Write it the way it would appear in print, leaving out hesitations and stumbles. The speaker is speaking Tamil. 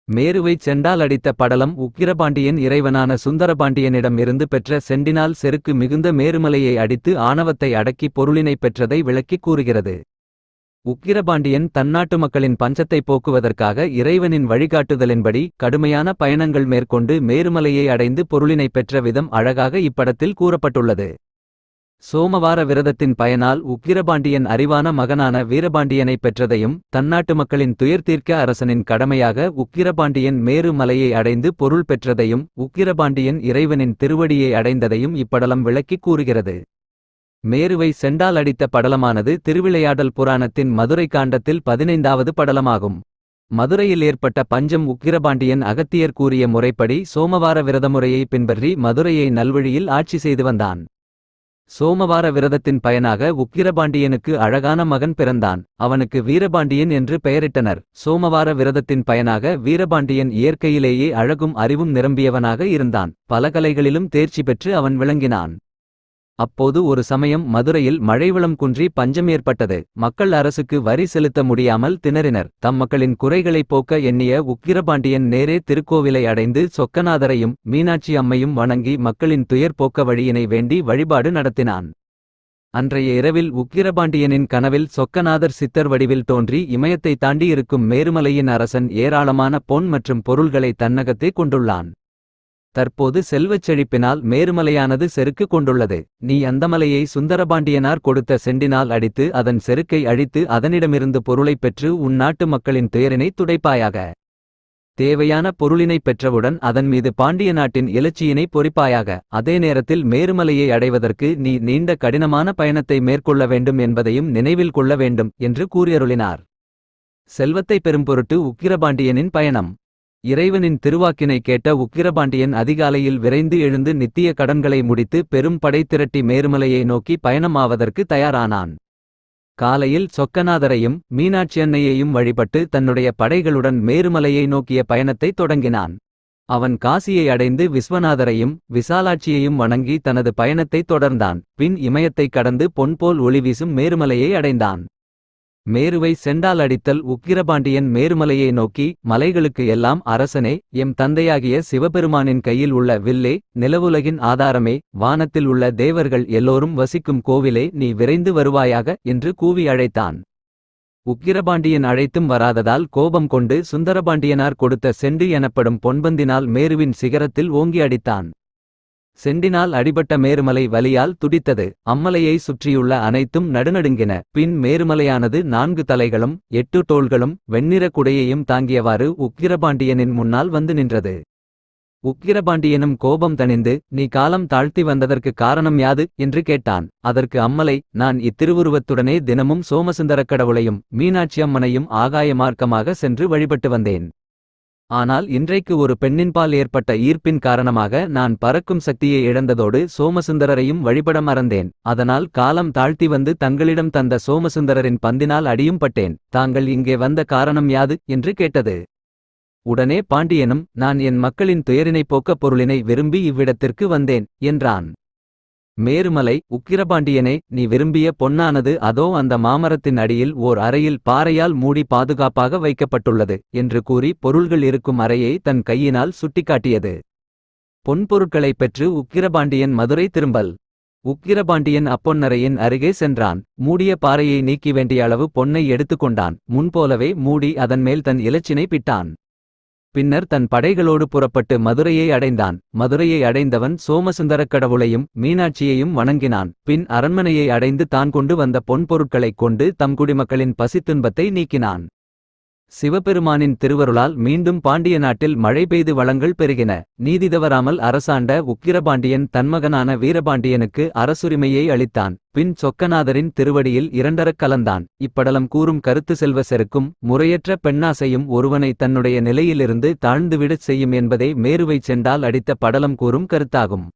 மேருவைச் செண்டால் அடித்த படலம் உக்கிரபாண்டியன் இறைவனான சுந்தரபாண்டியனிடம் இருந்து பெற்ற செண்டினால் செருக்கு மிகுந்த மேருமலையை அடித்து ஆணவத்தை அடக்கி பொருளினைப் பெற்றதை விளக்கிக் கூறுகிறது. உக்கிரபாண்டியன் தன்னாட்டு மக்களின் பஞ்சத்தை போக்குவதற்காக இறைவனின் வழிகாட்டுதலின்படி கடுமையான பயணங்கள் மேற்கொண்டு மேருமலையை அடைந்து பொருளினைப் பெற்ற விதம் அழகாக இப்படத்தில் கூறப்பட்டுள்ளது. சோமவார விரதத்தின் பயனால் உக்கிரபாண்டியன் அறிவான மகனான வீரபாண்டியனைப் பெற்றதையும் தன்னாட்டு மக்களின் துயர் தீர்க்க அரசனின் கடமையாக உக்கிரபாண்டியன் மேரு மலையை அடைந்து பொருள் பெற்றதையும் உக்கிரபாண்டியன் இறைவனின் திருவடியை அடைந்ததையும் இப்படலம் விளக்கிக் கூறுகிறது. மேருவை செண்டால் அடித்த படலமானது திருவிளையாடல் புராணத்தின் மதுரை காண்டத்தில் 15வது படலமாகும். மதுரையில் ஏற்பட்ட பஞ்சம் உக்கிரபாண்டியன் அகத்தியர் கூறிய முறைப்படி சோமவார விரதமுறையை பின்பற்றி மதுரையை நல்வழியில் ஆட்சி செய்து வந்தான். சோமவார விரதத்தின் பயனாக உக்கிரபாண்டியனுக்கு அழகான மகன் பிறந்தான். அவனுக்கு வீரபாண்டியன் என்று பெயரிட்டனர். சோமவார விரதத்தின் பயனாக வீரபாண்டியன் இயற்கையிலேயே அழகும் அறிவும் நிரம்பியவனாக இருந்தான். பல கலைகளிலும் தேர்ச்சி பெற்று அவன் விளங்கினான். அப்போது ஒரு சமயம் மதுரையில் மழைவளம் குன்றி பஞ்சம் ஏற்பட்டது. மக்கள் அரசுக்கு வரி செலுத்த முடியாமல் திணறினர். தம் மக்களின் குறைகளை போக்க எண்ணிய உக்கிரபாண்டியன் நேரே திருக்கோவிலை அடைந்து சொக்கநாதரையும் மீனாட்சி அம்மையும் வணங்கி மக்களின் துயர் போக்க வழியினை வேண்டி வழிபாடு நடத்தினான். அன்றைய இரவில் உக்கிரபாண்டியனின் கனவில் சொக்கநாதர் சித்தர் வடிவில் தோன்றி இமயத்தை தாண்டி இருக்கும் மேருமலையின் அரசன் ஏராளமான பொன் மற்றும் பொருள்களை தன்னகத்தே கொண்டுள்ளான். தற்போது செல்வச் செழிப்பினால் மேருமலையானது செருக்கு கொண்டுள்ளது. நீ அந்த மலையை சுந்தரபாண்டியனார் கொடுத்த செண்டினால் அடித்து அதன் செருக்கை அழித்து அதனிடமிருந்து பொருளைப் பெற்று உன் நாட்டு மக்களின் துயரினை துடைப்பாயாக. தேவையான பொருளினைப் பெற்றவுடன் அதன் மீது பாண்டிய நாட்டின் எழுச்சியினை பொறிப்பாயாக. அதே நேரத்தில் மேருமலையை அடைவதற்கு நீ நீண்ட கடினமான பயணத்தை மேற்கொள்ள வேண்டும் என்பதையும் நினைவில் கொள்ள வேண்டும் என்று கூறியருளினார். செல்வத்தை பெறும் பொருட்டு உக்கிரபாண்டியனின் பயணம். இறைவனின் திருவாக்கினை கேட்ட உக்கிரபாண்டியன் அதிகாலையில் விரைந்து எழுந்து நித்திய கடன்களை முடித்து பெரும் படை திரட்டி மேருமலையை நோக்கி பயணமாவதற்கு தயாரானான். காலையில் சொக்கநாதரையும் மீனாட்சி அன்னையையும் வழிபட்டு தன்னுடைய படைகளுடன் மேருமலையை நோக்கிய பயணத்தை தொடங்கினான். அவன் காசியை அடைந்து விஸ்வநாதரையும் விசாலாட்சியையும் வணங்கி தனது பயணத்தை தொடர்ந்தான். பின் இமயத்தை கடந்து பொன்போல் ஒளிவீசும் மேருமலையை அடைந்தான். மேருவை செண்டால் அடித்தல். உக்கிரபாண்டியன் மேருமலையை நோக்கி, மலைகளுக்கு எல்லாம் அரசனே, எம் தந்தையாகிய சிவபெருமானின் கையில் உள்ள வில்லே, நிலவுலகின் ஆதாரமே, வானத்தில் உள்ள தேவர்கள் எல்லோரும் வசிக்கும் கோவிலே, நீ விரைந்து வருவாயாக என்று கூவி அழைத்தான். உக்கிரபாண்டியன் அழைத்தும் வராததால் கோபம் கொண்டு சுந்தரபாண்டியனார் கொடுத்த செண்டு எனப்படும் பொன்பந்தினால் மேருவின் சிகரத்தில் ஓங்கி அடித்தான். செண்டினால் அடிபட்ட மேருமலை வலியால் துடித்தது. அம்மலையை சுற்றியுள்ள அனைத்தும் நடுநடுங்கின. பின் மேருமலையானது 4 தலைகளும் 8 தோள்களும் வெண்ணிற குடையையும் தாங்கியவாறு உக்கிரபாண்டியனின் முன்னால் வந்து நின்றது. உக்கிரபாண்டியனும் கோபம் தணிந்து, நீ காலம் தாழ்த்தி வந்ததற்கு காரணம் யாது என்று கேட்டான். அதற்கு அம்மலை, நான் இத்திருவுருவத்துடனே தினமும் சோமசுந்தரக் கடவுளையும் மீனாட்சி அம்மனையும் ஆகாய மார்க்கமாக சென்று வழிபட்டு வந்தேன். ஆனால் இன்றைக்கு ஒரு பெண்ணின்பால் ஏற்பட்ட ஈர்ப்பின் காரணமாக நான் பறக்கும் சக்தியை இழந்ததோடு சோமசுந்தரரையும் வழிபட மறந்தேன். அதனால் காலம் தாழ்த்தி வந்து தங்களிடம் தந்த சோமசுந்தரரின் பந்தினால் அடியும் பட்டேன். தாங்கள் இங்கே வந்த காரணம் யாது என்று கேட்டது. உடனே பாண்டியனும், நான் என் மக்களின் துயரினைப் போக்க பொருளினை விரும்பி இவ்விடத்திற்கு வந்தேன் என்றான். மேருமலை, உக்கிரபாண்டியனே, நீ விரும்பிய பொன்னானது அதோ அந்த மாமரத்தின் அடியில் ஓர் அறையில் பாறையால் மூடி பாதுகாப்பாக வைக்கப்பட்டுள்ளது என்று கூறி பொருள்கள் இருக்கும் அறையை தன் கையினால் சுட்டிக்காட்டியது. பொன்பொருட்களைப் பெற்று உக்கிரபாண்டியன் மதுரை திரும்பல். உக்கிரபாண்டியன் அப்பொன்னறையின் அருகே சென்றான். மூடிய பாறையை நீக்கி வேண்டிய அளவு பொன்னை எடுத்துக்கொண்டான். முன்போலவே மூடி அதன்மேல் தன் இலச்சினை பிட்டான். பின்னர் தன் படைகளோடு புறப்பட்டு மதுரையை அடைந்தான். மதுரையை அடைந்தவன் சோமசுந்தரக் கடவுளையும் மீனாட்சியையும் வணங்கினான். பின் அரண்மனையை அடைந்து தான் கொண்டு வந்த பொன்பொருட்களைக் கொண்டு தம் குடிமக்களின் பசித்துன்பத்தை நீக்கினான். சிவபெருமானின் திருவருளால் மீண்டும் பாண்டிய நாட்டில் மழை பெய்து வளங்கள் பெருகின. நீதி தவறாமல் அரசாண்ட உக்கிரபாண்டியன் தன்மகனான வீரபாண்டியனுக்கு அரசுரிமையை அளித்தான். பின் சொக்கநாதரின் திருவடியில் இரண்டரக் கலந்தான். இப்படலம் கூறும் கருத்து செல்வ செருக்கும் முறையற்ற பெண்ணாசையும் ஒருவனை தன்னுடைய நிலையிலிருந்து தாழ்ந்துவிடச் செய்யும் என்பதே மேருவைச் செண்டால் அடித்த படலம் கூறும் கருத்தாகும்.